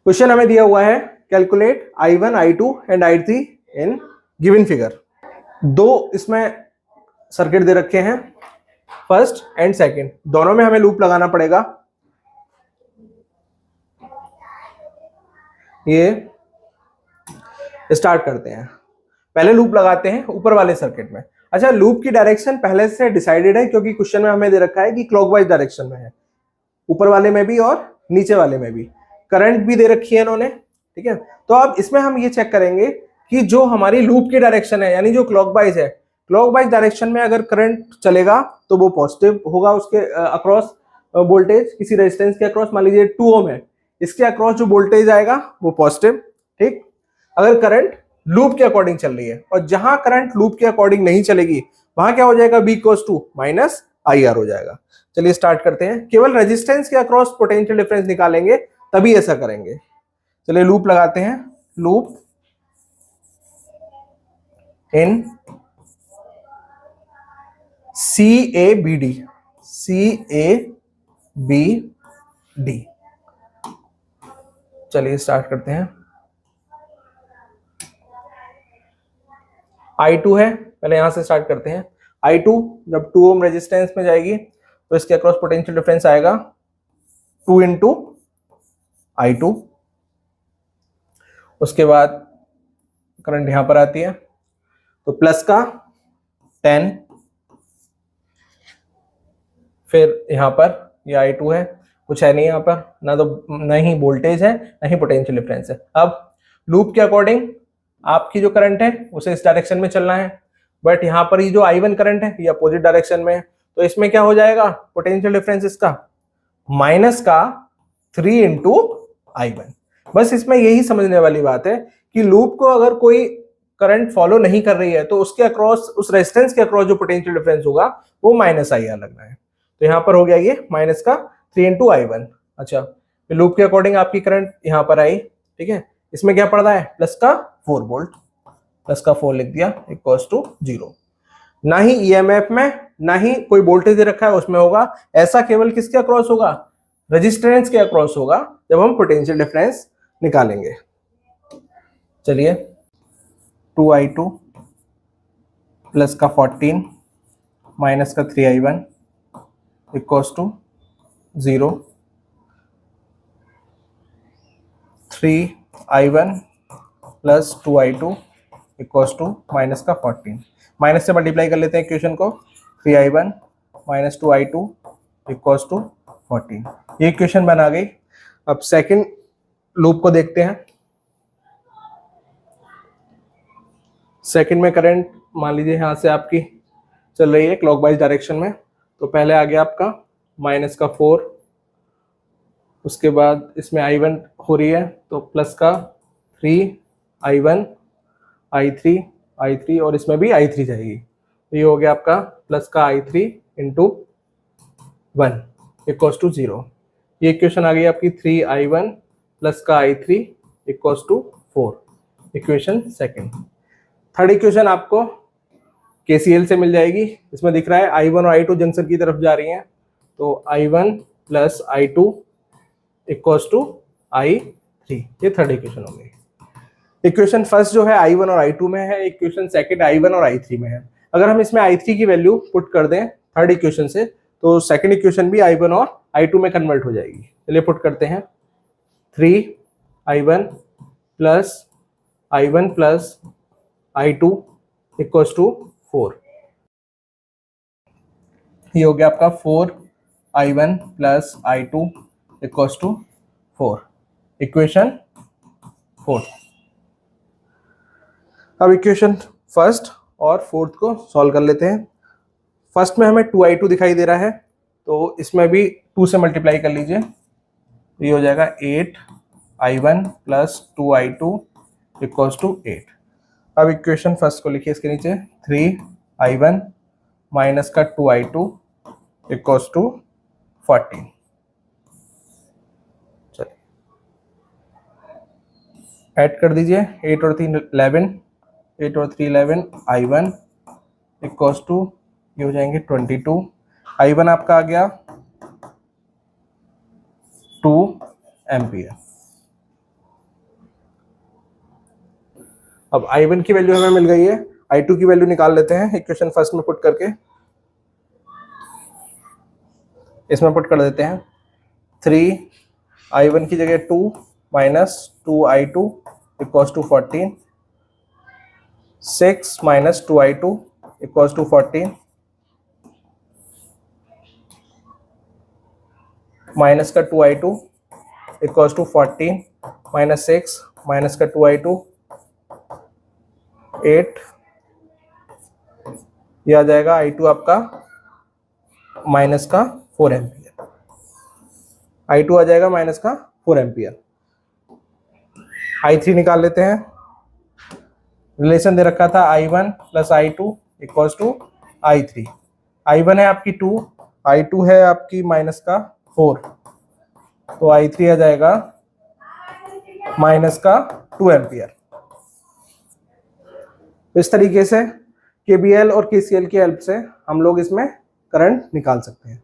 Question हमें दिया हुआ है calculate I1, I2 and I3 in given figure. दो इसमें सर्किट दे रखे हैं, फर्स्ट एंड सेकंड, दोनों में हमें लूप लगाना पड़ेगा। ये स्टार्ट करते हैं, पहले लूप लगाते हैं ऊपर वाले सर्किट में। अच्छा, लूप की डायरेक्शन पहले से डिसाइडेड है क्योंकि क्वेश्चन में हमें दे रखा है कि क्लॉकवाइज डायरेक्शन में है, ऊपर वाले में भी और नीचे वाले में भी। करंट भी दे रखी है इन्होंने, ठीक है। तो अब इसमें हम ये चेक करेंगे कि जो हमारी लूप की डायरेक्शन है यानी जो क्लॉकवाइज है, क्लॉकवाइज डायरेक्शन में अगर करंट चलेगा तो वो पॉजिटिव होगा, उसके अक्रॉस वोल्टेज किसी रेजिस्टेंस के अक्रॉस, मान लीजिए 2 ओम है, इसके अक्रॉस जो वोल्टेज आएगा वो पॉजिटिव, ठीक। अगर करंट लूप के अकॉर्डिंग चल रही है, और जहां करंट लूप के अकॉर्डिंग नहीं चलेगी वहां क्या हो जाएगा, B equals to minus IR हो जाएगा। चलिए स्टार्ट करते हैं। केवल रेजिस्टेंस के अक्रॉस पोटेंशियल डिफरेंस निकालेंगे तभी ऐसा करेंगे। चलिए लूप लगाते हैं, लूप इन CABD, CABD। चलिए स्टार्ट करते हैं। I2 है, पहले यहां से स्टार्ट करते हैं। I2 जब 2 ओम रेजिस्टेंस में जाएगी तो इसके अक्रॉस पोटेंशियल डिफरेंस आएगा 2 इंटू I2। उसके बाद करंट यहां पर आती है तो प्लस का 10, फिर यहां पर ये I2 है, कुछ है नहीं यहां पर, ना तो न ही वोल्टेज है ना ही पोटेंशियल डिफरेंस है। अब लूप के अकॉर्डिंग आपकी जो करंट है उसे इस डायरेक्शन में चलना है, बट यहां पर ये जो I1 करंट है ये अपोजिट डायरेक्शन में है, तो इसमें क्या हो जाएगा, पोटेंशियल डिफरेंस इसका माइनस का 3 इंटू I1। बस इसमें यही समझने वाली बात है कि लूप को अगर कोई करंट फॉलो नहीं कर रही है तो उसके अक्रॉस, उस रेजिस्टेंस के अक्रॉस जो पोटेंशियल डिफरेंस होगा वो माइनस IR लगना है। तो यहां पर हो गया ये माइनस का 3 इंटू I1। अच्छा, लूप के अकॉर्डिंग आपकी करंट यहां पर आई, ठीक है। इसमें क्या पड़ रहा है, प्लस का 4 वोल्ट, प्लस का 4 लिख दिया, इक्वल्स टू 0। ना ही EMF में ना ही कोई वोल्टेज दे रखा है उसमें होगा, ऐसा केवल किसके अक्रॉस होगा, रेजिस्टेंस के अक्रॉस होगा जब हम पोटेंशियल डिफरेंस निकालेंगे। चलिए 2I2 प्लस का 14 माइनस का 3I1 equals to 0। 3I1 plus 2I2 equals to minus का 14, माइनस से मल्टीप्लाई कर लेते हैं इक्वेशन को, 3I1 minus 2I2 equals to 14, ये इक्वेशन बना गई। अब सेकंड लूप को देखते हैं। सेकंड में करंट मान लीजिए यहां से आपकी चल रही है क्लॉकवाइज डायरेक्शन में, तो पहले आ गया आपका माइनस का 4, उसके बाद इसमें I1 हो रही है तो प्लस का 3I1 I3 और इसमें भी I3 जाएगी, तो ये हो गया आपका प्लस का I3 इंटू 1 इक्वल्स टू 0। ये इक्वेशन आ गई आपकी 3I1 प्लस का I3 equals to 4, equation second. Third equation आपको KCL से मिल जाएगी, इसमें दिख रहा है I1 और I2 जंक्शन की तरफ जा रही हैं, तो I1 plus I2 equals to I3, ये थर्ड इक्वेशन हो गई। इक्वेशन फर्स्ट जो है I1 और I2 में है, इक्वेशन सेकंड I1 और I3 में है। अगर हम इसमें I3 की वैल्यू पुट कर दें थर्ड इक्वेशन से तो सेकंड इक्वेशन भी I1 और I2 में कन्वर्ट हो जाएगी। चलिए पुट करते हैं, 3I1 plus I2 equals to 4, ये हो गया आपका 4I1 plus I2 equals to 4, equation 4। अब इक्वेशन फर्स्ट और फोर्थ को सॉल्व कर लेते हैं। फर्स्ट में हमें 2I2 दिखाई दे रहा है तो इसमें भी 2 से मल्टीप्लाई कर लीजिए, तो ये हो जाएगा 8I1 plus 2I2 equals to 8। अब इक्वेशन फर्स्ट को लिखिए इसके नीचे, 3I1 माइनस का 2I2 इक्वल्स टू 14। चलिए ऐड कर दीजिए, 8 और 3 11, 8 और 3 11, I1 इक्वल्स टू ये हो जाएंगे 22। I1 आपका आ गया 2 एम्पियर। अब I1 की वैल्यू हमें मिल गई है, I2 की वैल्यू निकाल लेते हैं इक्वेशन फर्स्ट में पुट करके, इसमें पुट कर देते हैं 3 I1 की जगह 2 minus 2I2 equals to 14, 6 minus 2I2 equals to 14, minus का 2I2 equals to 14 minus 6 minus का 2I2 8, यह आ जाएगा I2 आपका माइनस का 4 एम्पियर, I2 आ जाएगा माइनस का 4 एम्पियर। I3 निकाल लेते हैं, रिलेशन दे रखा था I1 plus I2 equals to I3। I1 है आपकी 2, I2 है आपकी माइनस का 4, तो I3 आ जाएगा माइनस का 2 एम्पियर। इस तरीके से KVL और KCL की हेल्प से हम लोग इसमें करंट निकाल सकते हैं।